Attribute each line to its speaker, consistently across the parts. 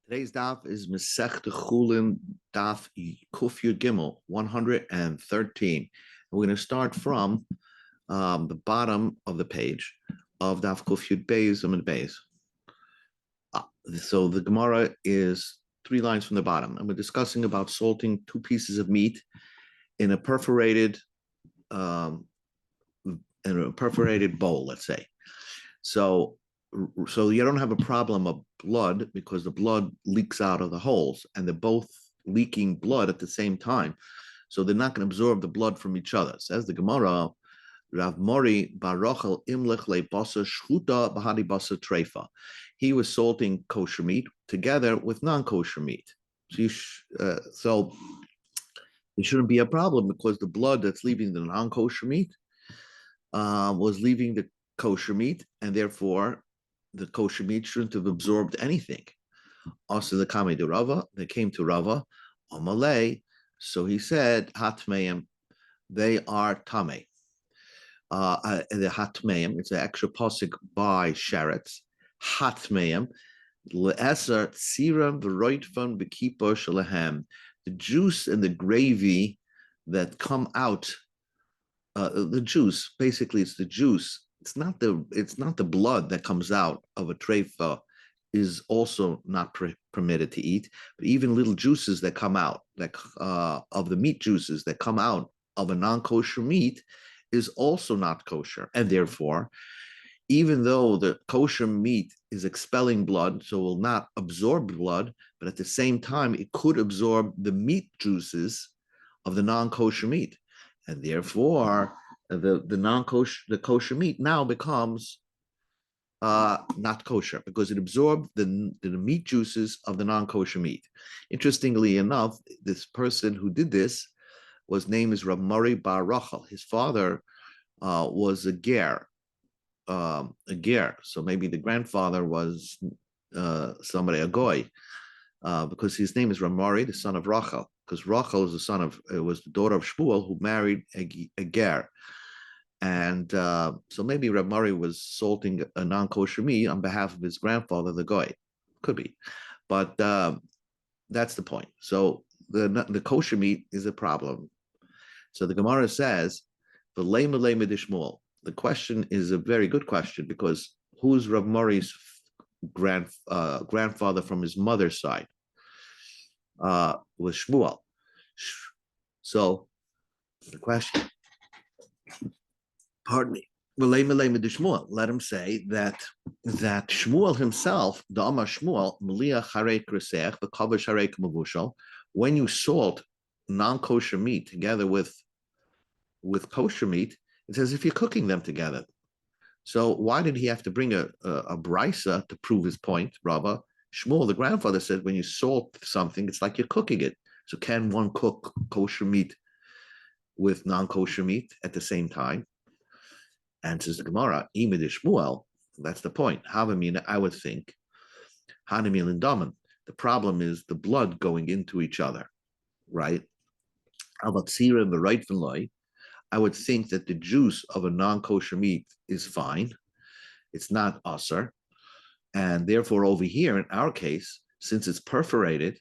Speaker 1: Today's daf is Masech Chullin Daf Kufyu Gimel 113. We're going to start from the bottom of the page of Daf Kufyu Beis and Beis. So the Gemara is 3 lines from the bottom, and we're discussing about salting 2 pieces of meat in a perforated bowl, let's say. So you don't have a problem of blood because the blood leaks out of the holes and they're both leaking blood at the same time. So they're not going to absorb the blood from each other. Says the Gemara, Rav Mori Barochel Imlich Le Basa Shchuta Bahadi Basa Treifa. He was salting kosher meat together with non-kosher meat. So it shouldn't be a problem because the blood that's leaving the non-kosher meat was leaving the kosher meat, and therefore the kosher meat shouldn't have absorbed anything. Also, the Kame de Rava, they came to Rava, Amalei, so he said, Hatmeim, they are Tame. The Hatmeim, it's an extra pasuk by Sheretz, Hatmeim, Le'eser Tziram V'roitvan B'kipo Shalahem, the juice and the gravy that come out, the juice, basically it's the juice. It's not the blood that comes out of a treifa is also not permitted to eat, but even little juices that come out, like of the meat juices that come out of a non-kosher meat, is also not kosher, and therefore, even though the kosher meat is expelling blood, so will not absorb blood, but at the same time it could absorb the meat juices of the non-kosher meat, and therefore the kosher meat now becomes not kosher because it absorbed the meat juices of the non-kosher meat. Interestingly enough, this person who did this was named as Rav Mori Bar Rachel. His father was a ger. So maybe the grandfather was somebody, a goy, because his name is Rav Mori, the son of Rachel, because Rachel is was the daughter of Shmuel who married a ger. And so maybe Rav Mori was salting a non-kosher meat on behalf of his grandfather, the goy. Could be. But that's the point. So the kosher meat is a problem. So the Gemara says, the question is a very good question because who's Rav Mori's grandfather from his mother's side? Was Shmuel. So the question, pardon me, let him say that Shmuel himself, the Amar Shmuel, when you salt non-kosher meat together with kosher meat, it's as if you're cooking them together. So why did he have to bring a brisa to prove his point, Rava? Shmuel, the grandfather, said when you salt something, it's like you're cooking it. So can one cook kosher meat with non-kosher meat at the same time? And says the Gemara, Imid Shmuel, that's the point. Havamina, I would think, Hanamil and Daman. The problem is the blood going into each other, right? Avatsira and the right loy. I would think that the juice of a non-kosher meat is fine. It's not usser. And therefore, over here, in our case, since it's perforated,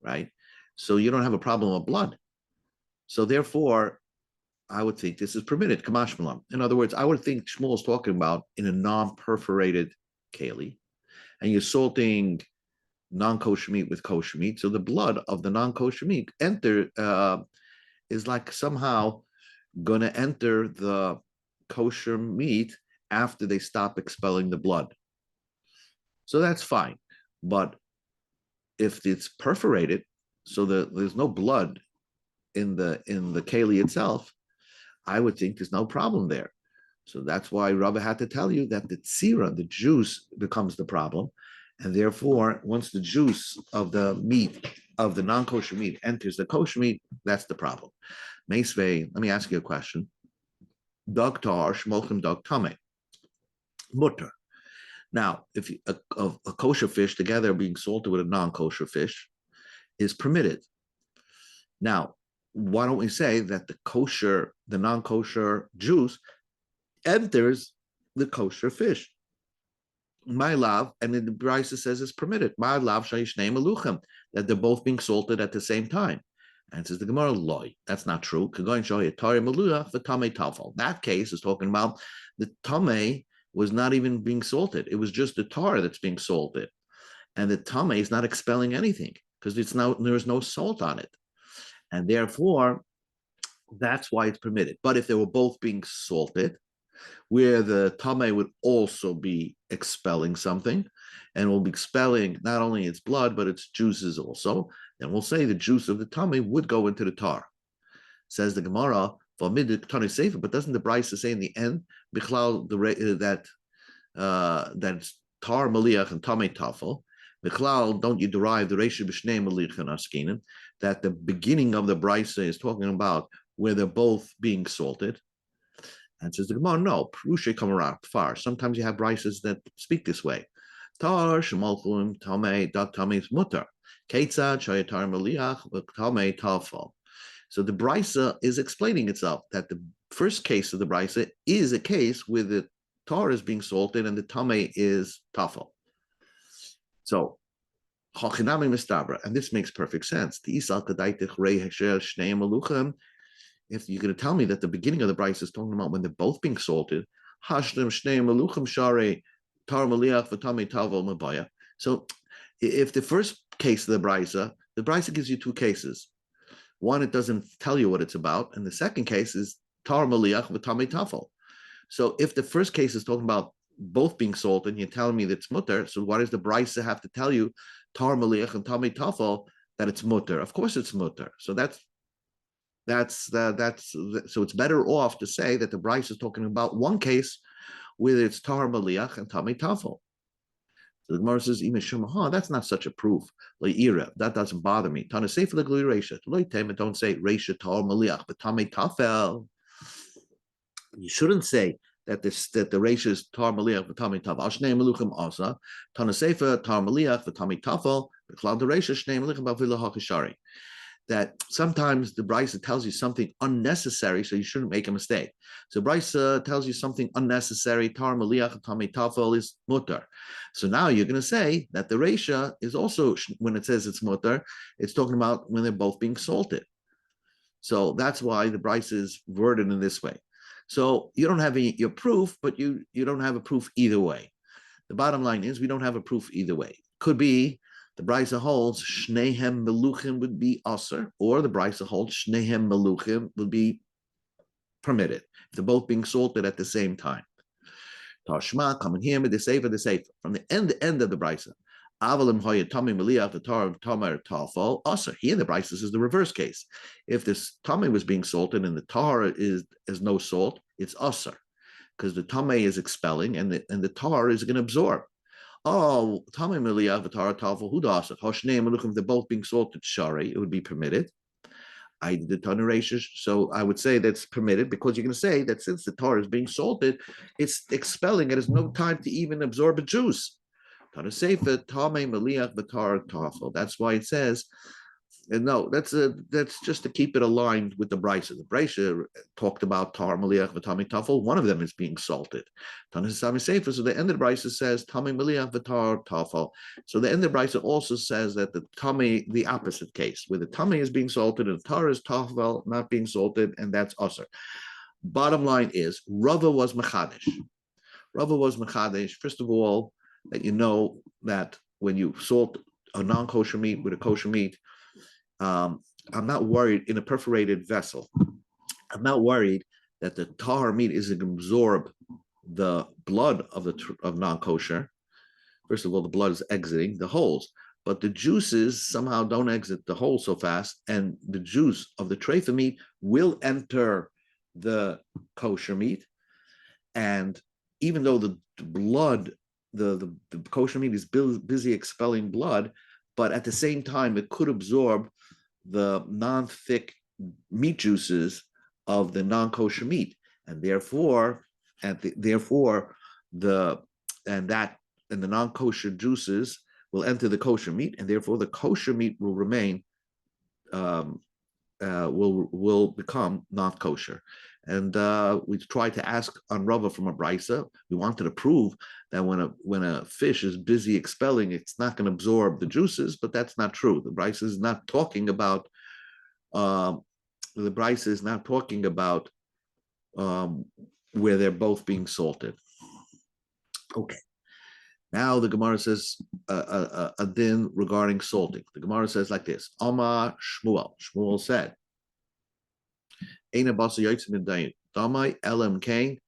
Speaker 1: right? So you don't have a problem of blood. So therefore, I would think this is permitted, kamash malam. In other words, I would think Shmuel is talking about in a non-perforated keli, and you're salting non-kosher meat with kosher meat. So the blood of the non-kosher meat is like somehow going to enter the kosher meat after they stop expelling the blood. So that's fine. But if it's perforated, so there's no blood in the keli itself, I would think there's no problem there. So that's why Rabbi had to tell you that the tzira, the juice, becomes the problem. And therefore, once the juice of the meat, of the non-kosher meat, enters the kosher meat, that's the problem. Meisvei, let me ask you a question. Dog tar, shmolchim dog tame. Mutter. Now, if a kosher fish together being salted with a non-kosher fish is permitted. Now, why don't we say that the non-kosher juice enters the kosher fish? my love, and then the Brisa says it's permitted. My love, that they're both being salted at the same time. And says the Gemara, loy. That's not true. That case is talking about the tame was not even being salted. It was just the tar that's being salted. And the tame is not expelling anything because there's no salt on it. And therefore, that's why it's permitted. But if they were both being salted, where the tame would also be expelling something, and will be expelling not only its blood, but its juices also, then we'll say the juice of the tame would go into the tar. Says the Gemara, but doesn't the Brisa say in the end, that tar maliach and tame tafel, don't you derive the Reisha b'shnei maliach and askinim, that the beginning of the Brisa is talking about where they're both being salted. And says the Gemara, no, prushe kamarat far. Sometimes you have Brisas that speak this way. Tar shemalchum tame dat tame is mutar. Ketzad shayatar maliach tame tafel. So the Brisa is explaining itself that the first case of the Brisa is a case where the tar is being salted and the tame is tafel. So hachinami mistabra, and this makes perfect sense. If you're going to tell me that the beginning of the Brisa is talking about when they're both being salted, so if the first case of the Brisa gives you two cases. One, it doesn't tell you what it's about, and the second case is tar maliach v'tamei tafel. So if the first case is talking about both being salted, and you're telling me that it's mutter, so why does the Brisa have to tell you tar maliach and tamei tafel that it's mutter? Of course it's mutter. So so it's better off to say that the Brisa is talking about one case where it's tar maliach and tamei tafel. So the Gemara says, that's not such a proof. That doesn't bother me. Don't say reisha tar maliach, but tamei tafel. You shouldn't say that the reisha is tar maliach v'tamei tafel. Shnei meluchim asa. Tana sefer tar maliach v'tamei tafel. B'klal the reisha shnei meluchim b'avila hakishari. That sometimes the Brisa tells you something unnecessary, so you shouldn't make a mistake. So Brisa tells you something unnecessary, tar maliach tamei tafel is mutter. So now you're going to say that the reisha is also, when it says it's mutter, it's talking about when they're both being salted. So that's why the Brisa is worded in this way. So you don't have your proof, but you don't have a proof either way. The bottom line is we don't have a proof either way. Could be the Brisa holds shnehem meluchim would be aser, or the Brisa holds shnehem meluchim would be permitted. If they're both being salted at the same time. Tashma, coming here, the sefer. From the end of the Brisa. Avalim hoya tami meliach the tar tamar tafel aser. Here the Brisa is the reverse case. If this tami was being salted and the tar is no salt, it's aser, because the tami is expelling and the tar is going to absorb. Oh, Tami Miliyah Vatara Tafel Hudasa, Hoshne Meluchim, they're both being salted shari, it would be permitted. I did the Tanuracious, so I would say that's permitted because you're going to say that since the tar is being salted, it's expelling, it has no time to even absorb a juice. Tanuseifa Tame Miliyah Vatara Tafel. That's why it says, and no, that's just to keep it aligned with the Brisa. The Brisa talked about tar maliach v'tamei tafel. One of them is being salted. So the end of the Brisa says tamei maliach v'tar tafel. So the end of the Brisa also says that the tamei, the opposite case, where the tamei is being salted and the tar is tafel, not being salted, and that's aser. Bottom line is Rava was mechadish. First of all, that you know that when you salt a non-kosher meat with a kosher meat, I'm not worried in a perforated vessel. I'm not worried that the tar meat is going to absorb the blood of non-kosher. First of all, the blood is exiting the holes, but the juices somehow don't exit the hole so fast, and the juice of the treifa meat will enter the kosher meat. And even though the blood, the kosher meat is busy expelling blood, but at the same time, it could absorb the non-thick meat juices of the non-kosher meat, and therefore the non-kosher juices will enter the kosher meat, and therefore the kosher meat will remain will become not kosher. And we tried to ask on Rava from a brisa. We wanted to prove that when a fish is busy expelling, it's not going to absorb the juices, but that's not true. The brisa is not talking about where they're both being salted. Okay. Now the Gemara says a din regarding salting. The Gemara says like this: Amar Shmuel. Shmuel said, "Eina basa yotzim midayin damai elam kain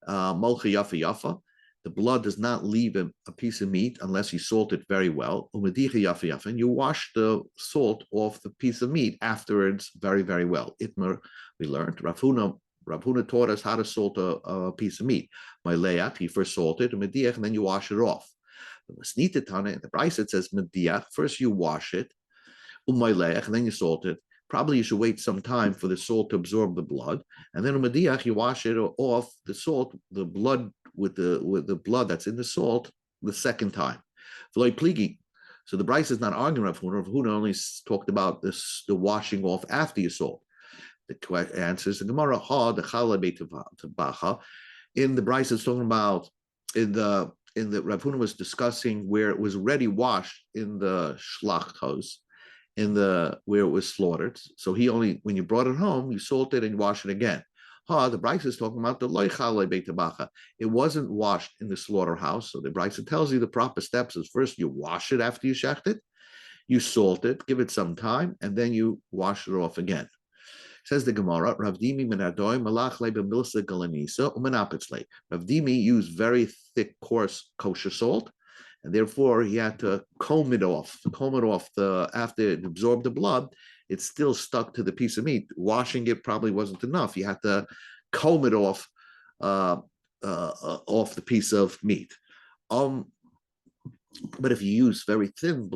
Speaker 1: molchi yafa yafa." The blood does not leave a piece of meat unless you salt it very well. Umedicha yafa yafa, and you wash the salt off the piece of meat afterwards very, very well. Itmer, we learned. Rav Huna taught us how to salt a piece of meat. My layat, you first salt it, and then you wash it off. The Masnita Tana in the Bryce it says mediach. First you wash it, and then you salt it. Probably you should wait some time for the salt to absorb the blood, and then mediach you wash it off the salt, the blood with the blood that's in the salt the second time. So the Bryce is not arguing Rav Huna. Rav Huna only talked about this, the washing off after you salt. The answer is the Gemara ha the chala beitabacha. In the Bryce it's talking about in the Rav Huna was discussing where it was already washed in the shlachtos, where it was slaughtered. So he only, when you brought it home, you salt it and you wash it again. The Bryce is talking about the loy chala beitabacha. It wasn't washed in the slaughterhouse. So the Bryce tells you the proper steps is first you wash it after you shecht it, you salt it, give it some time, and then you wash it off again. Says the Gemara, Rav Dimi menadoy malach le b'milsa galanisa umenapitzle. Rav Dimi used very thick, coarse kosher salt, and therefore he had to comb it off. After it absorbed the blood, it's still stuck to the piece of meat. Washing it probably wasn't enough. You had to comb it off the piece of meat. But if you use very thin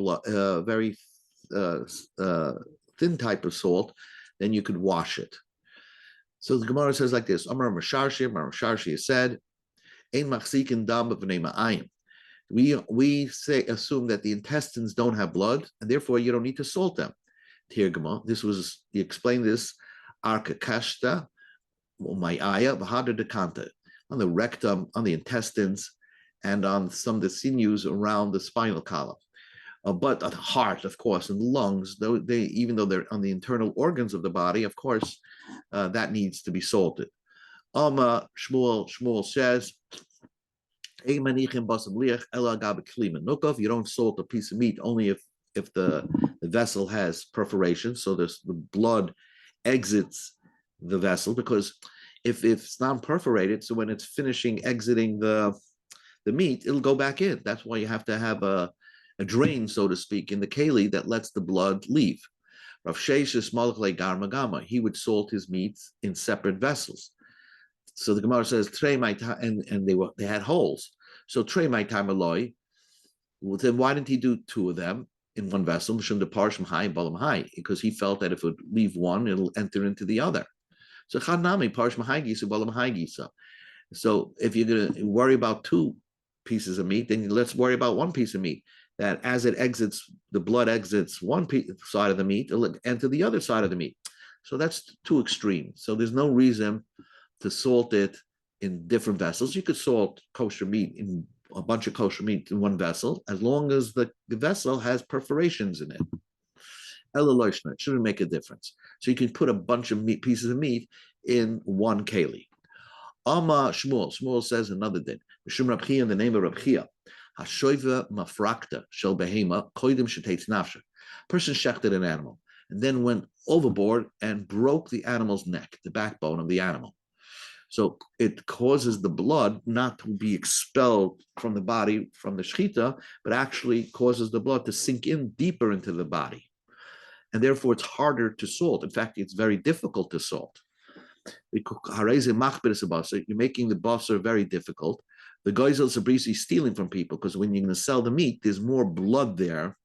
Speaker 1: thin type of salt, then you could wash it. So the Gemara says like this: Amar Sharshi said, "Ein machzikin dam b'nei ma'ayim." We assume that the intestines don't have blood, and therefore you don't need to salt them. Tirgama, he explained this arka kashta umayaya v'hada dekanta, on the rectum, on the intestines, and on some of the sinews around the spinal column. But the heart, of course, and the lungs, even though they're on the internal organs of the body, of course, that needs to be salted. Shmuel says, you don't salt a piece of meat only if the vessel has perforation, so the blood exits the vessel, because if it's non-perforated, so when it's finishing exiting the meat, it'll go back in. That's why you have to have a drain, so to speak, in the keli that lets the blood leave. Rav Sheshes Malach Garma Gama, he would salt his meats in separate vessels. So the Gemara says, and they had holes. So Trey my time aloi. Then why didn't he do two of them in one vessel? Because he felt that if it would leave one, it'll enter into the other. So Chanami Parshma Haigisa Balam Haigisa. So if you're going to worry about two pieces of meat, then let's worry about one piece of meat. That as it exits, the blood exits one side of the meat, it'll enter the other side of the meat. So that's too extreme. So there's no reason to salt it in different vessels. You could salt kosher meat in a bunch of kosher meat in one vessel, as long as the vessel has perforations in it. It shouldn't make a difference. So you can put a bunch of pieces of meat in one keli. Shmuel says another thing. In the name of Rab Chia, Hashoiva mafrakta shel behema koidim sheteitz nafsha. Person shechted an animal and then went overboard and broke the animal's neck, the backbone of the animal. So it causes the blood not to be expelled from the body, from the shechita, but actually causes the blood to sink in deeper into the body. And therefore it's harder to salt. In fact, it's very difficult to salt. You're making the basar very difficult. The Geisel Sabrisi is stealing from people, because when you're going to sell the meat, there's more blood there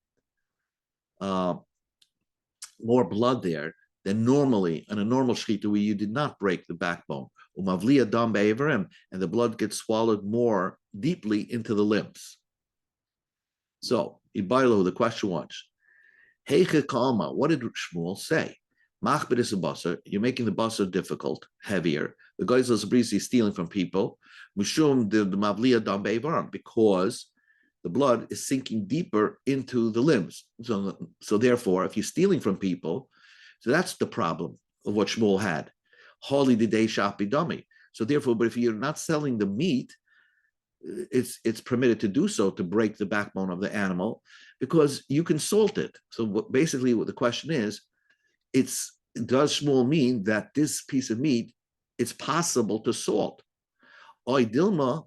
Speaker 1: than normally in a normal shechita where you did not break the backbone. And the blood gets swallowed more deeply into the limbs. So, Ibailo, the question was, Heiche Kalma, what did Shmuel say? Machbedis basar, you're making the basar difficult, heavier. The guys is stealing from people. Mishum the mavliya dam be'evarim, because the blood is sinking deeper into the limbs. So therefore, if you're stealing from people, so that's the problem of what Shmuel had. Holy the day dummy. So therefore, but if you're not selling the meat, it's permitted to do so, to break the backbone of the animal, because you can salt it. So basically, what the question is, does Shmuel mean that this piece of meat, it's possible to salt? Or what Shmuel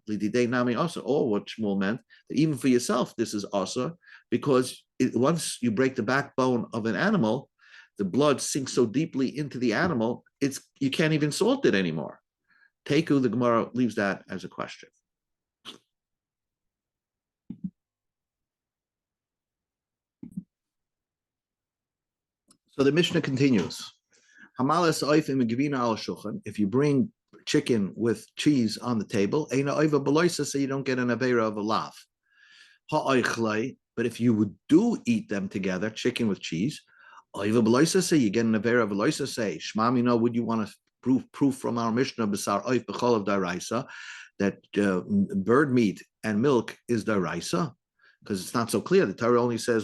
Speaker 1: meant, that even for yourself, this is also, because once you break the backbone of an animal, the blood sinks so deeply into the animal, you can't even salt it anymore. Teku, the Gemara leaves that as a question. So the Mishnah continues. If you bring chicken with cheese on the table, so you don't get an avera of a lav. But if you do eat them together, chicken with cheese, you get an avera of a loisa. Say, Shmam, would you want to proof from our Mishnah B'sar Oif B'chol of Daraisa that bird meat and milk is Daraisa? Because it's not so clear. The Torah only says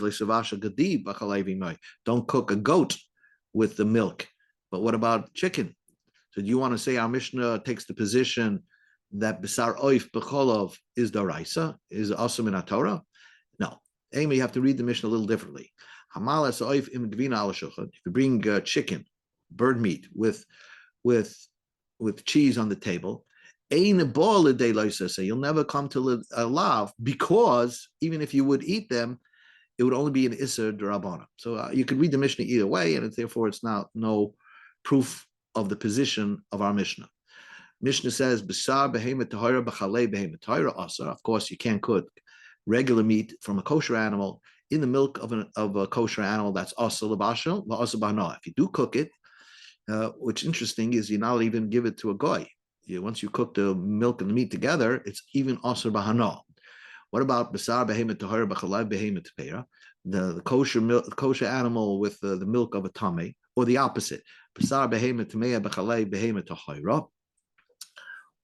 Speaker 1: don't cook a goat with the milk. But what about chicken? So do you want to say our Mishnah takes the position that B'sar Oif B'cholov is Daraisa, is also in Torah? No. Amy, you have to read the Mishnah a little differently. If you bring chicken, bird meat with cheese on the table, you'll never come to a lav, because even if you would eat them, it would only be an Isser D'Rabbanan. So you could read the Mishnah either way, and therefore it's not no proof of the position of our Mishnah. Mishnah says, B'sar behemet tahira b'chalei behemet tahira asar. Of course, you can't cook regular meat from a kosher animal in the milk of a kosher animal. That's asar l'bashal, la'asar b'hana. If you do cook it, what's interesting is you not even give it to a goy. Once you cook the milk and the meat together, it's even asar b'hana. What about b'sar behemet tahira b'chalei behemet tahira? The kosher animal with the milk of a tameh, or the opposite, b'sar behemet tameh b'chalei behemet tahira,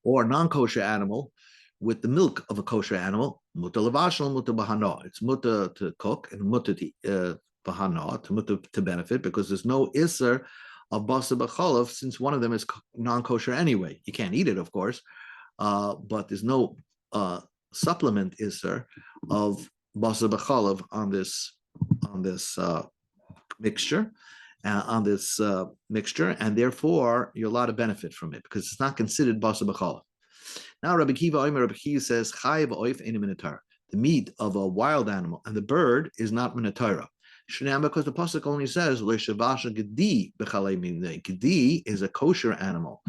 Speaker 1: or non-kosher animal with the milk of a kosher animal, muta levashal, muta bahana. It's muta to cook and muta to bahana, to muta to benefit, because there's no isser of basa b'chalav, since one of them is non-kosher anyway. You can't eat it, of course, but there's no supplement isser of basa b'chalav on this mixture. And therefore you're allowed to benefit from it, because it's not considered basa b'chalav. Now Rabbi Kiva says, Chayav oif ein min Torah. The meat of a wild animal and the bird is not min Torah. Because the pasuk only says le'shavasha gedi b'chalei min. Gedi is a kosher animal.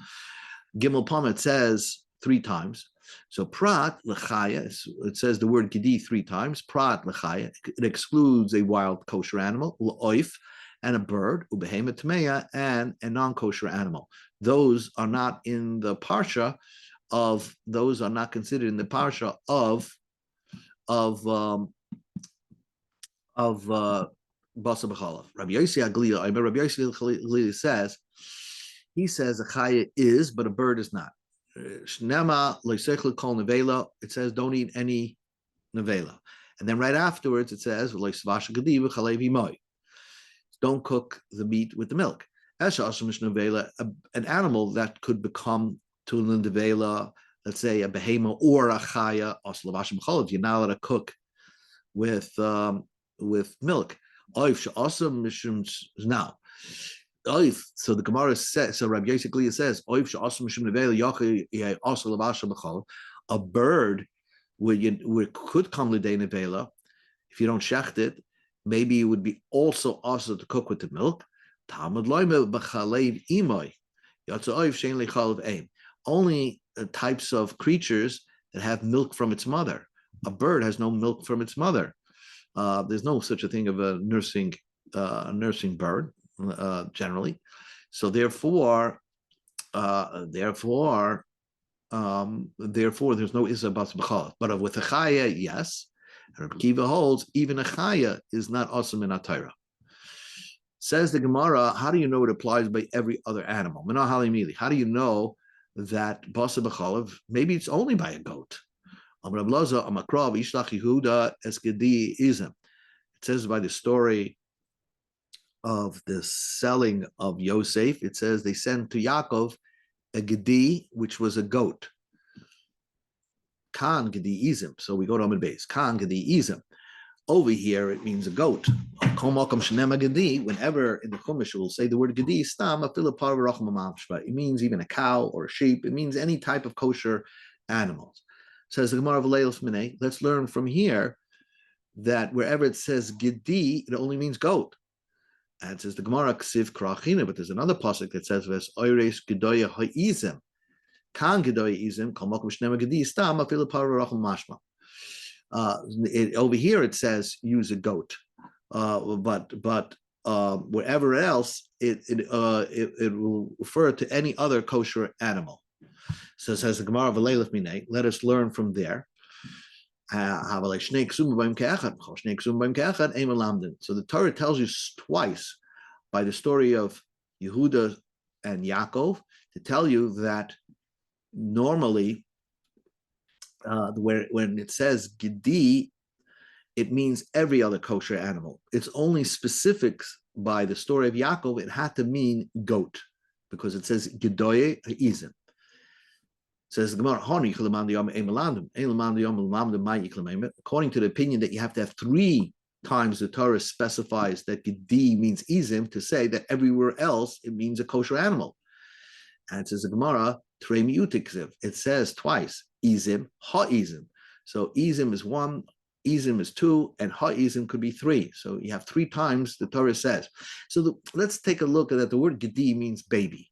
Speaker 1: Gimel Pam, it says 3 times. So prat l'chaya, it says the word gedi 3 times. Prat l'chaya, it excludes a wild kosher animal, l'oif, and a bird, ubehemet tmeya, and a non-kosher animal. Those are not in the parsha of, those are not considered in the parsha of basa b'chalav. Rabbi Yossi Aglila says, he says a chaya is, but a bird is not. Shnema lo'sechel kol nevela. It says don't eat any nevela, and then right afterwards it says lo'svasha gedi v'chalev imoy. Don't cook the meat with the milk. An animal that could become tulin devela, let's say a behema or a chaya, you're not allowed to cook with milk. Now, so the Gemara says, so Rabbi Yossi says, a bird could come l'day nevela. If you don't shecht it, maybe it would be also to cook with the milk. Only types of creatures that have milk from its mother. A bird has no milk from its mother. There's no such a thing of a nursing bird generally. So therefore, there's no isa bas b'chalaf. But with a chaya, yes. Rabbi Kiva holds even a chaya is not awesome in Torah. Says the Gemara, how do you know it applies by every other animal? How do you know that basa b'chalav, maybe it's only by a goat? It says by the story of the selling of Yosef, it says they sent to Yaakov a gedi, which was a goat. Kan gedi izim. So we go to Amid Beis. Kan gedi izim. Over here, it means a goat. Whenever in the Chumash will say the word gedi, it means even a cow or a sheep. It means any type of kosher animals. Says the Gemara of Leilos Minei. Let's learn from here that wherever it says gedi, it only means goat. And it says the Gemara ksiv krachina, but there's another pasuk that says ves oires gedoya ha'izim. Kan gedoya izim kol makom shnema gedi stam afilu pararachum mashma. Over here it says use a goat, but wherever else it will refer to any other kosher animal. So says the Gemara of Leilaf Minei. Let us learn from there. So the Torah tells you twice by the story of Yehuda and Yaakov to tell you that normally when it says gedi, it means every other kosher animal. It's only specifics by the story of Yaakov. It had to mean goat because it says gedoye ha'izim. Says the Gemara, according to the opinion that you have to have 3 times the Torah specifies that gedi means izim to say that everywhere else it means a kosher animal. And it says the Gemara, it says twice, izim, ha'izim. So izim is 1, izim is 2, and ha'izim could be 3. So you have 3 times the Torah says. So let's take a look at that. The word gedi means baby.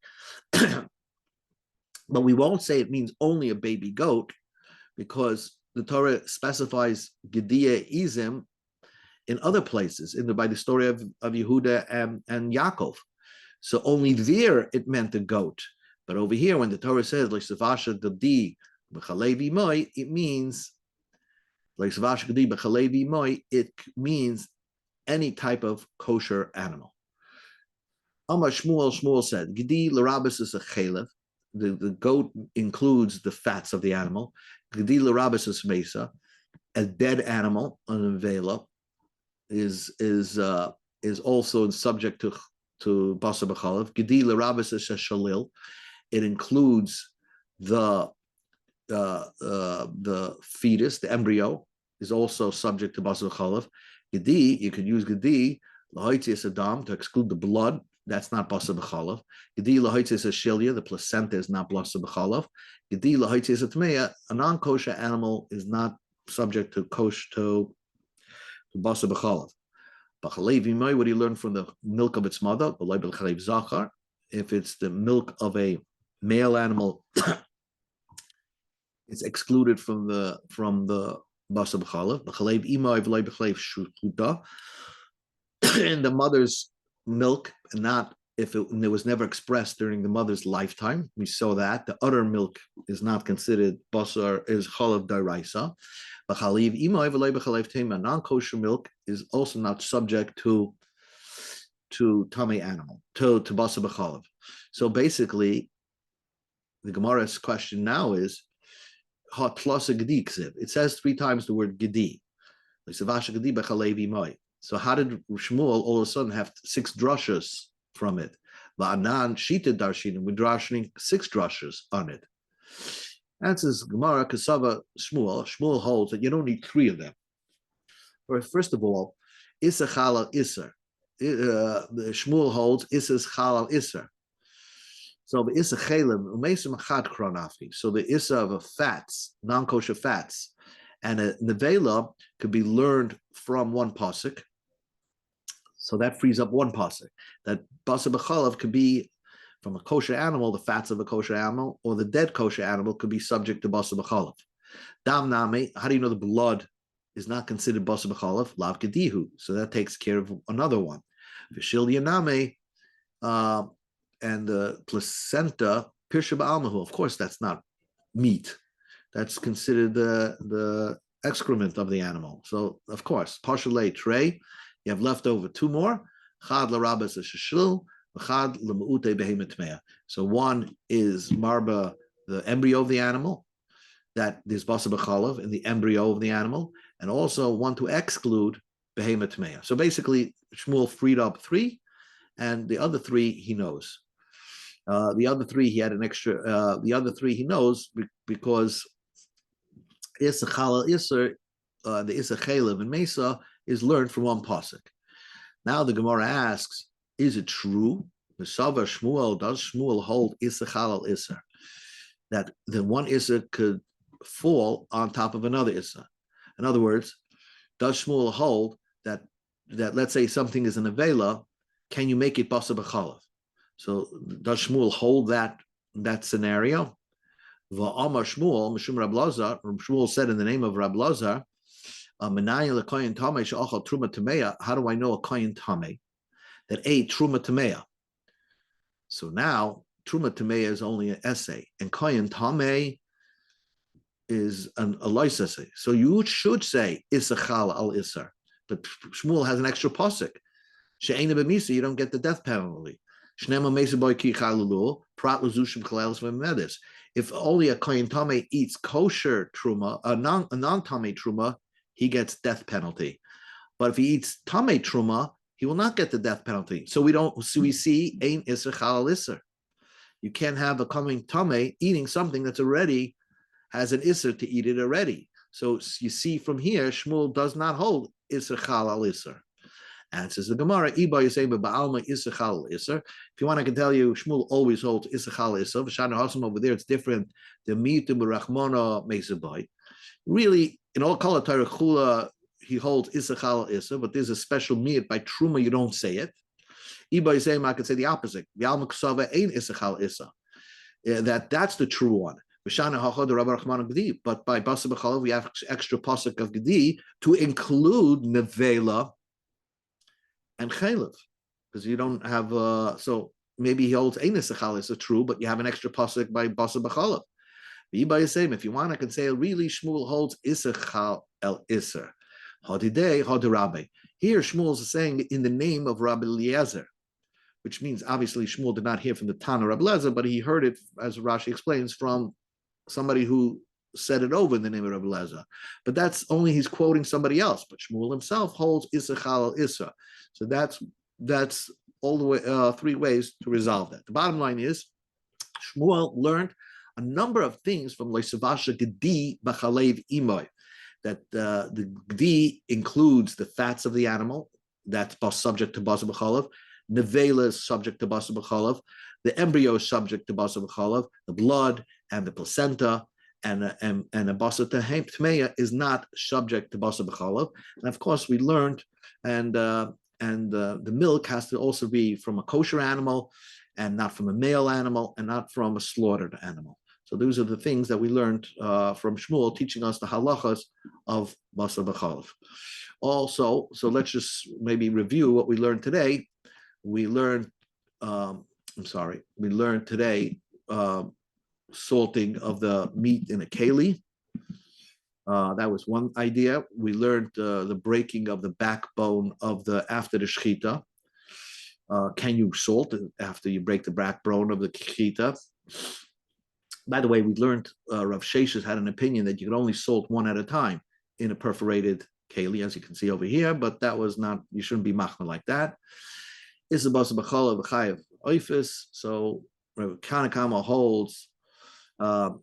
Speaker 1: But we won't say it means only a baby goat because the Torah specifies Gediya Izim in other places by the story of Yehuda and Yaakov. So only there it meant a goat. But over here, when the Torah says, it means it means any type of kosher animal. Amar Shmuel said, Gedi l'rabis is a chalev. The goat includes the fats of the animal. Gedi l'rabis is mesa. A dead animal, an avela, is also subject to basa b'chalav. Gedi l'rabis is a shalil. It includes the fetus, the embryo, is also subject to basa b'chalav. Gedi, you could use gedi l'hoitzias adam to exclude the blood. That's not basa b'chalav. Gedi l'hoitzias ashilya, the placenta is not basa b'chalav. Gedi l'hoitzias atmeya, a non-kosher animal is not subject to basa b'chalav. B'chalevi mai, what do you learn from the milk of its mother? If it's the milk of a male animal, it's excluded from the basa b'chalav. B'chalev imai v'lei b'chalev shuta. In the mother's milk, and not if it was never expressed during the mother's lifetime. We saw that the udder milk is not considered basar, is chalav daraisa. But chaliv imay v'lei b'chalev tema, non-kosher milk is also not subject to tummy animal, to basar b'chalav. So basically, the Gemara's question now is hot plus a gedi ksiv. It says 3 times the word gedi. So how did Shmuel all of a sudden have 6 drushes from it? Va'anan shita darshin, we're drashing 6 drushes on it. Answers Gemara Kasava Shmuel. Shmuel holds that you don't need 3 of them. First of all, Issa Chalal Isser. Shmuel holds Issa's Chalal Isser. So the Issa Chalim Umesim Chad Kronafi. So the Issa of a fats, non-kosher fats, and a nevela could be learned from 1 pasuk. So that frees up 1 pasuk. That basa b'chalav could be from a kosher animal, the fats of a kosher animal, or the dead kosher animal could be subject to basa b'chalav. Dam name, how do you know the blood is not considered basa b'chalav? Lav gedihu. So that takes care of another one. V'shilya name, and the placenta, pirsha ba'almahu. Of course, that's not meat. That's considered the excrement of the animal. So, of course, partial tray. You have left over 2 more. Chad l'rabas sheshil, chad l'meute behemet tmea. So one is marba, the embryo of the animal, that there's basa b'chalav in the embryo of the animal, and also one to exclude behemet tmea. So basically, Shmuel freed up 3, and the other 3 he knows. The other 3 he had an extra. The other 3 he knows because Issa Chalal Isser, the Issa Chalev and Mesa is learned from one pasuk. Now the Gemara asks, is it true? The Sava Shmuel, does Shmuel hold Issa Chalal Isser, that the one Issa could fall on top of another Issa? In other words, does Shmuel hold that let's say something is an Avela, can you make it Basa B'chalav? So does Shmuel hold that scenario? Va'amar Shmuel, Mishum Rab Lazar, Shmuel said in the name of Rab Lazar, how do I know a kohen tamei that ate truma tamei? So now truma tamei is only an essay, and kohen tamei is a lois essay. So you should say isachal al isar, but Shmuel has an extra pasuk. She'ena b'misa, you don't get the death penalty. Shnema mesa boy ki chalulu prat lezushim kalelis v'medis. If only a kohen tamei eats kosher truma, a non-tamei truma, he gets death penalty. But if he eats tamei truma, he will not get the death penalty. So we see ein iser chalal iser. You can't have a kohen tamei eating something that's already has an iser to eat it already. So you see from here, Shmuel does not hold iser chalal iser. Answers the Gemara, Iba Yiseba Ba'alma Iser chalal iser. If you want, I can tell you, Shmuel always holds iser chalal iser. V'shana Hasam over there, it's different. The mitu b'rachmona mesebai. Really, in all Kala Torah Chula, he holds Issa Chalal Issa, but there's a special meat by Truma, you don't say it. Iba Yisayim, I could say the opposite. Yalma Ksava ain't Issa Chalal Issa. That's the true one. But by Basa B'chalav, we have extra pasuk of Gedi to include Nevela and Chaylev, because you don't have, so maybe he holds Ein Issa Chalal Issa, true, but you have an extra pasuk by Basa B'chalav. If you want, I can say really Shmuel holds Issa Chal El Isser. Hadidei Hadirabe. Here Shmuel is saying in the name of Rabbi Eliezer, which means obviously Shmuel did not hear from the Tana Rabbi Eliezer, but he heard it, as Rashi explains, from somebody who said it over in the name of Rabbi Eliezer. But that's only he's quoting somebody else. But Shmuel himself holds Issa Chal El Isser. So that's all the way 3 ways to resolve that. The bottom line is Shmuel learned a number of things from Leisavasha Gedi Bachalev Imoy, that the Gedi includes the fats of the animal, that's subject to Basa B'chalav, Nevela is subject to Basa B'chalav, the embryo is subject to Basa B'chalav, the blood and the placenta and a Basa Tmeya is not subject to Basa B'chalav. And of course we learned, and the milk has to also be from a kosher animal, and not from a male animal, and not from a slaughtered animal. So those are the things that we learned from Shmuel, teaching us the halachas of Basa B'chalav. Also, so let's just maybe review what we learned today. We learned today salting of the meat in a keli. That was one idea. We learned the breaking of the backbone of after the shechita. Can you salt after you break the backbone of the shechita? By the way, we learned Rav Sheshes had an opinion that you could only salt one at a time in a perforated keli, as you can see over here, but that was not, you shouldn't be machna like that. Is the Basa B'chalav V'chayev Oifis. So Rav Kanakama holds all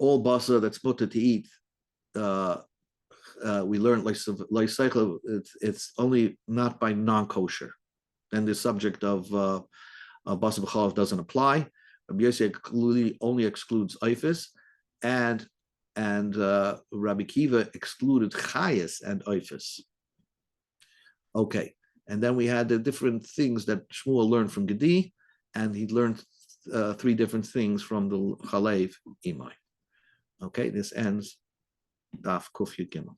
Speaker 1: basa that's mutter to eat. We learned like cycle, it's only not by non-kosher. Then the subject of Basa B'chalav doesn't apply. Rabbi Yossi only excludes Oifis, and Rabbi Kiva excluded Chayas and Oifis. Okay, and then we had the different things that Shmuel learned from Gedi, and he learned 3 different things from the Chalev Imai. Okay, this ends Daf Kuf Yud Gimel.